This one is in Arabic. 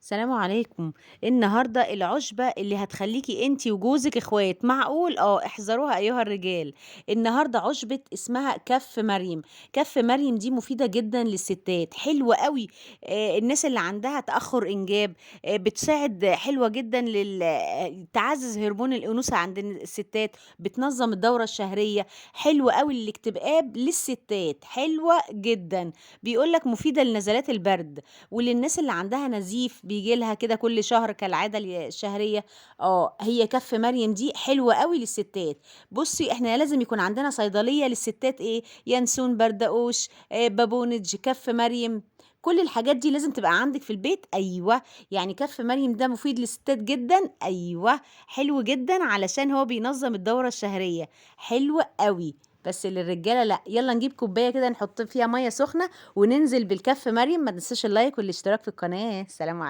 السلام عليكم. النهارده العُشبة اللي هتخلّيكِ أنتِ وجوزِك إخوات، معقول؟ احذروها أيها الرجال. النهارده عُشبة اسمها كَف مريم. كَف مريم دي مفيدة جدًا للستات، حلوة أوي. الناس اللي عندها تأخُّر إنجاب، بتساعد حلوة جدًا تعزّز هرمون الأنوثة عند الستات، بتنظّم الدورة الشهرية، حلوة أوي للاكتئاب للستات، حلوة جدًا. بيقول لك مفيدة لنزلات البرد. وللناس اللي عندها نزيف بييجي لها كده كل شهر كالعادة الشهرية، هي كَف مريم دي حلوة أوي للستات. بُصّي، إحنا لازم يكون عندنا صيدلية للستات ينسون، بردقوش، بابونج، كَف مريم، كل الحاجات دي لازم تبقى عندِك في البيت. أيوه، يعني كَف مريم ده مفيد للستات جدًا، أيوه، حلو جدًا علشان هو بينظّم الدورة الشهرية، حلو أوي. بس للرجالة لأ. يالّا نجيب كوباية كده نحط فيها مَيّة سخنة وننزل بالكَف مريم. ما تنساش اللايك والاشتراك في القناة. سلام